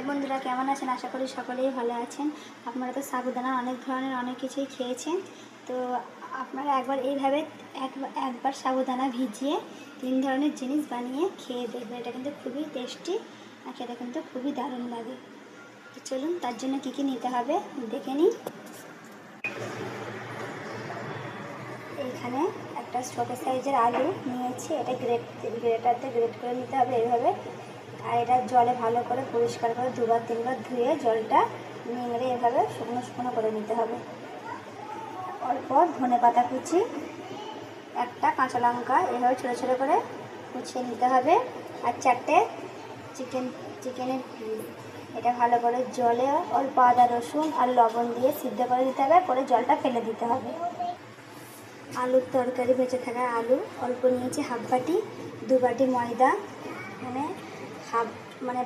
High বন্ধুরা, কেমন আছেন? আশা করি সকলেই ভালো আছেন। আপনারা তো সাবুদানা অনেক ধরনের অনেক কিছুই খেয়েছেন। তো আপনারা একবার এইভাবে একবার সাবুদানা ভিজিয়ে 3 ধরনের জিনিস বানিয়ে খেয়ে দেখবেন। এটা কিন্তু খুবই টেস্টি আর খেতে কিন্তু খুবই দারুণ লাগে। তো চলুন তার জন্য কী কী নিতে হবে দেখে নিই। এইখানে একটা ছোটো সাইজের আলু নিয়েছি, এটা গ্রেটারতে গ্রেট করে নিতে হবে এইভাবে। আর এটা জলে ভালো করে পরিষ্কার করে 2-3 বার ধুয়ে জলটা নিংড়ে এভাবে শুকনো শুকনো করে নিতে হবে। অল্প ধনেপাতা কুচি, একটা কাঁচা লঙ্কা এভাবে ছোটো ছোটো করে কুচিয়ে নিতে হবে। আর 4টে চিকেনের পিস। এটা ভালো করে জলে অল্প আদা রসুন আর লবণ দিয়ে সিদ্ধ করে দিতে হবে, পরে জলটা ফেলে দিতে হবে। আলুর তরকারি বেঁচে থাকা আলু অল্প নিয়েছি, হাফ বাটি। 2 বাটি ময়দা,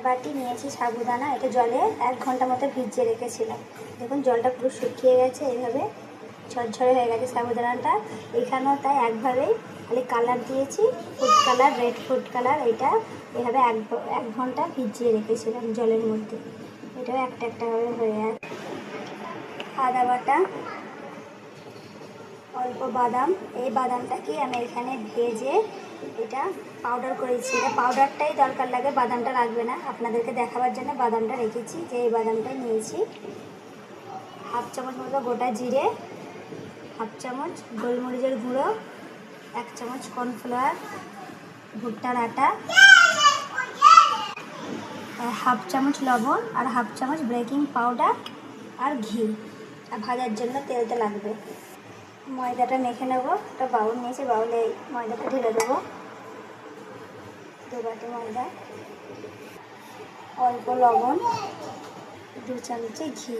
বাটি নিয়েছি সাবুদানা। এটা জলে 1 ঘন্টা মতো ভিজিয়ে রেখেছিলাম। দেখুন জলটা পুরো শুকিয়ে গেছে, এইভাবে ঝরঝরে হয়ে গেছে সাবুদানাটা। এখানেও তাই একভাবেই খালি কালার দিয়েছি, food colour, red food colour. এটা এভাবে 1 ঘন্টা ভিজিয়ে রেখেছিলাম জলের মধ্যে। এটাও একটা একটাভাবে হয়ে গেছে। আদা বাটা, অল্প বাদাম। এই বাদামটাকে আমি এখানে ভেজে এটা পাউডার করেছি। এটা পাউডারটাই দরকার লাগে, বাদামটা লাগবে না। আপনাদেরকে দেখাবার জন্য বাদামটা রেখেছি, যে এই বাদামটাই নিয়েছি। হাফ চামচ মতো গোটা জিরে, হাফ চামচ গোলমরিচের গুঁড়ো, 1 চামচ কর্নফ্লাওয়ার, ভুট্টার আটা, হাফ চামচ লবণ আর হাফ চামচ বেকিং পাউডার আর ঘি। আর ভাজার জন্য তেলটা লাগবে। ময়দাটা মেখে নেবো। একটা বাউল নিয়েছি, বাউলে ময়দাটা ঢেলে দেবো। 2 বাটি ময়দা, অল্প লবণ, 2 চামচে ঘি।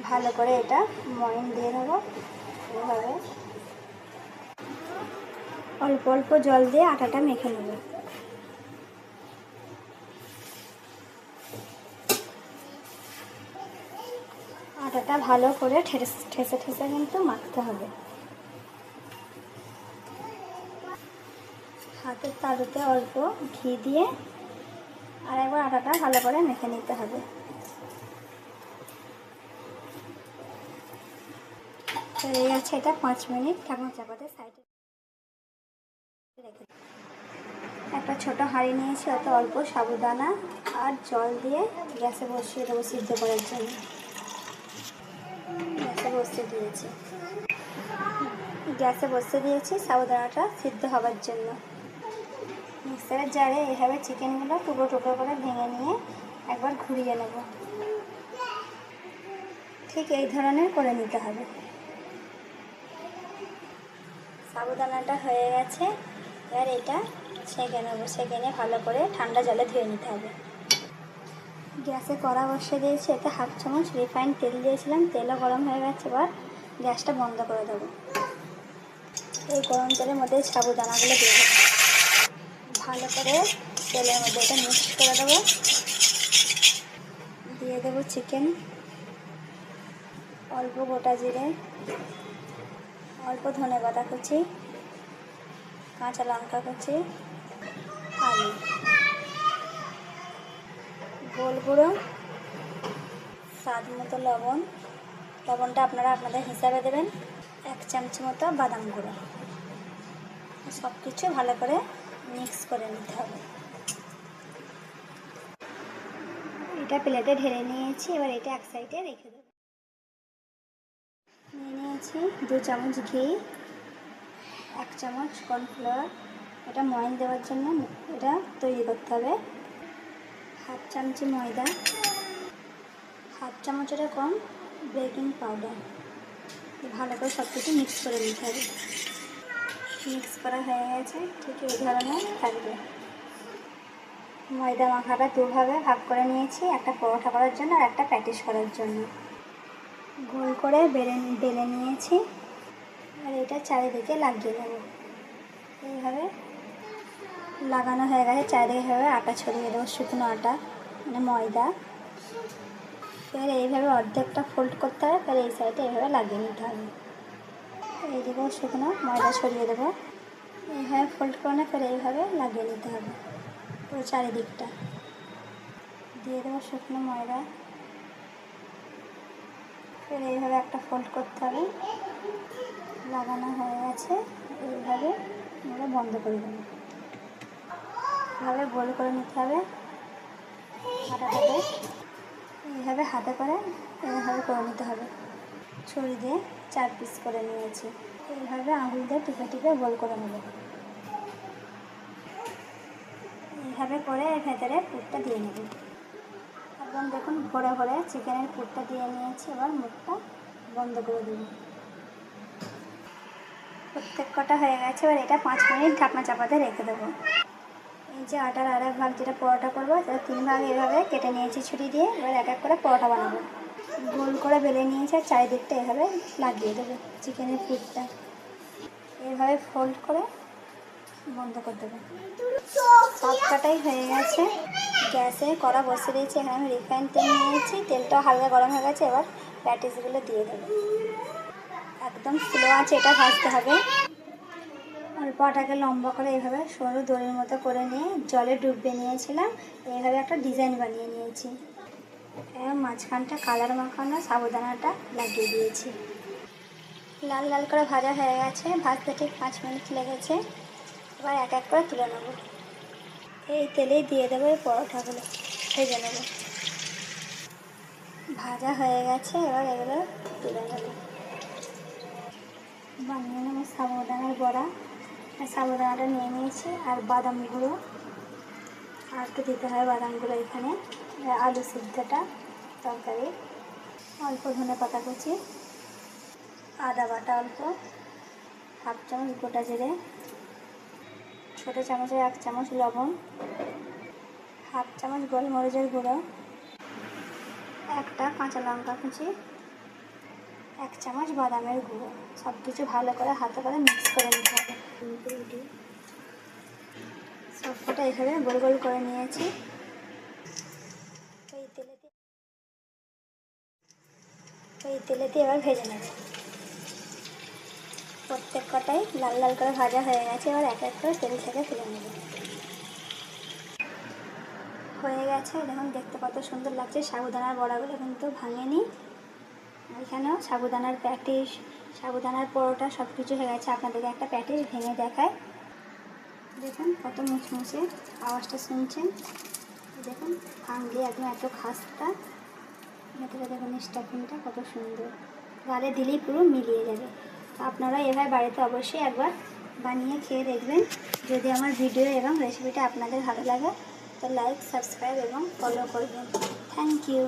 ভালো করে এটা ময়ন দিয়ে নেবো এভাবে। অল্প অল্প জল দিয়ে আটাটা মেখে নেব। আটাটা ভালো করে ঠেসে ঠেসে কিন্তু মাখতে হবে। হাতের তালুতে অল্প ঘি দিয়ে আর একবার আটাটা ভালো করে মেখে নিতে হবে। এই আছে, এটা 5 মিনিট ঢাকনা চাপাতে সাইডে রেখে। একটা ছোট হাঁড়ি নিয়েছি, ওতে অল্প সাবুদানা আর জল দিয়ে গ্যাসে বসিয়ে দেবো সিদ্ধ করার জন্য। গ্যাসে বসিয়ে দিয়েছি সাবুদানাটা সিদ্ধ হবার জন্য। মিক্সারের জারে এভাবে চিকেনগুলো টুকরো টুকরো করে ভেঙে নিয়ে একবার ঘুরিয়ে নেব। ঠিক এই ধরনের করে নিতে হবে। সাবুদানাটা হয়ে গেছে, এবার এটা ছেঁকে নেব। ছেঁকে নিয়ে ভালো করে ঠান্ডা জলে ধুয়ে নিতে হবে। গ্যাসে কড়া বসিয়ে দিয়েছি, এতে হাফ চামচ রিফাইন্ড তেল দিয়েছিলাম। তেলও গরম হয়ে গেছে, এবার গ্যাসটা বন্ধ করে দেবো। এই গরম তেলের মধ্যে সাবুদানাগুলো দিয়ে দেবো। ভালো করে তেলের মধ্যে এটা মিক্স করে দেবো। দিয়ে দেবো চিকেন, অল্প গোটা জিরে, অল্প ধনেপাতা কুচি, কাঁচা লঙ্কা কুচি, আলু, গোল গুঁড়ো, স্বাদ মতো লবণ। লবণটা আপনারা আপনাদের হিসাবে দেবেন। 1 চামচ মতো বাদাম গুঁড়ো। সব কিছু ভালো করে মিক্স করে নিতে হবে। এটা প্লেটে ঢেলে নিয়েছি, এবার এটা এক সাইডে রেখে দেবো। নিয়েছি 2 চামচ ঘি, 1 চামচ কর্নফ্লাওয়ার। এটা ময়ন দেওয়ার জন্য এটা তৈরি করতে হবে। হাফ চামচি ময়দা, হাফ চামচেরও কম বেকিং পাউডার। ভালো করে সব কিছু মিক্স করে নিতে হবে। মিক্স করা হয়ে গেছে, ঠিক এই ধরনের থাকবে। ময়দা মাখাটা 2 ভাগে ভাগ করে নিয়েছি, একটা পরোটা করার জন্য আর একটা প্যাটিস করার জন্য। গোল করে বেলে নিয়েছি, আর এটা চারিদিকে লাগিয়ে দেবো। এইভাবে লাগানো হয়ে গেছে, চারিদিকে এভাবে আটা ছড়িয়ে দেবো, শুকনো আটা মানে ময়দা। এবার এইভাবে অর্ধেকটা ফোল্ড করতে হবে, এবার এই সাইডে এইভাবে লাগিয়ে নিতে হবে। এইদিকেও শুকনো ময়দা ছড়িয়ে দেবো। এইভাবে ফোল্ড করে না, ফের এইভাবে লাগিয়ে নিতে হবে। পুরো চারিদিকটা দিয়ে দেবো শুকনো ময়দা। ফের এইভাবে একটা ফোল্ড করতে হবে। লাগানো হয়ে গেছে, এইভাবে আমরা বন্ধ করে দেবো। এভাবে গোল করে নিতে হবে আটাটাকে, এইভাবে হাতে করে এইভাবে করে নিতে হবে। ছুরি দিয়ে 4 পিস করে নিয়েছি। এইভাবে আঙুল দিয়ে টিপে টিপে গোল করে নেব। এইভাবে করে এর ভেতরে পুরটা দিয়ে নেব। একদম দেখুন ভরে ভরে চিকেনের পুরটা দিয়ে নিয়েছি। এবার মুখটা বন্ধ করে দেব। প্রত্যেক কটা হয়ে গেছে। এবার এটা 5 মিনিট ঢাকনা চাপাতে রেখে দেবো। এই যে আটার আর এক ভাগ যেটা পরোটা করবো, সেটা 3 ভাগ এভাবে কেটে নিয়েছি ছুরি দিয়ে। এবার এক এক করে পরোটা বানাবো। গোল করে বেলে নিয়েছি আর চারিদিকটা এভাবে লাগিয়ে দেবো চিকেনের পুরটা। এভাবে ফোল্ড করে বন্ধ করে দেবো। সব কটাই হয়ে গেছে। গ্যাসে কড়া বসে দিয়েছি। এখানে আমি রিফাইন তেল নিয়েছি। তেলটা হালকা গরম হয়ে গেছে। এবার প্যাটিসগুলো দিয়ে দেবো। একদম স্লো আছে এটা ভাজতে হবে। অল্প আটাকে লম্বা করে এইভাবে সরু দড়ির মতো করে নিয়ে জলে ডুবিয়ে নিয়েছিলাম। এইভাবে একটা ডিজাইন বানিয়ে নিয়েছি। এবার মাঝখানটা কালার মাখানো সাবুদানাটা লাগিয়ে দিয়েছি। লাল লাল করে ভাজা হয়ে গেছে। ভাজতে ঠিক 5 মিনিট লেগেছে। এবার এক এক করে তুলে নেব। এই তেলেই দিয়ে দেবো এই পরোটাগুলো, ভেজে নেব। ভাজা হয়ে গেছে। এবার এগুলো তুলে নেব। বানিয়ে নেব সাবুদানার বড়া। সাবুদানাটা নিয়ে নিয়েছি আর বাদাম গুঁড়ো আর একটু দিতে হয়। বাদাম গুঁড়ো এখানে, আলু সিদ্ধটা তরকারি, অল্প ধনে পাতা কুচি, আদা বাটা অল্প, 1/2 চামচ গোটা জিরে, ছোটো চামচের 1 চামচ লবণ, 1/2 চামচ গোলমরিচের গুঁড়ো, একটা কাঁচা লঙ্কা কুচি, 1 চামচ বাদামের গুঁড়ো। সব কিছু ভালো করে হাতে করে মিক্স করে নিতে হবে। সবকটা এভাবে গোল গোল করে নিয়েছি। এই তেলেতে এবার ভেজে নেব। প্রত্যেক কটাই লাল লাল করে ভাজা হয়ে গেছে। এবার এক এক করে তেল থেকে তুলে নেব। হয়ে গেছে, দেখুন দেখতে কত সুন্দর লাগছে। সাবুদানার বড়াগুলো কিন্তু ভাঙেনি। এখানেও সাবুদানার প্যাটিস, সাবুদানার পরোটা সব কিছু হয়ে গেছে। আপনাদেরকে একটা প্যাটিস ভেঙে দেখায়। দেখুন কত মুচমুচে, আওয়াজটা শুনছেন। দেখুন ভাঙলে একদম এত খাস্তা। ভেতরে দেখুন স্টাফিংটা কত সুন্দর, গালে দিলেই পুরো মিলিয়ে যাবে। আপনারা এভাবে বাড়িতে অবশ্যই একবার বানিয়ে খেয়ে দেখবেন। যদি আমার ভিডিও এবং রেসিপিটা আপনাদের ভালো লাগে তো লাইক, সাবস্ক্রাইব এবং ফলো করবেন। Thank you.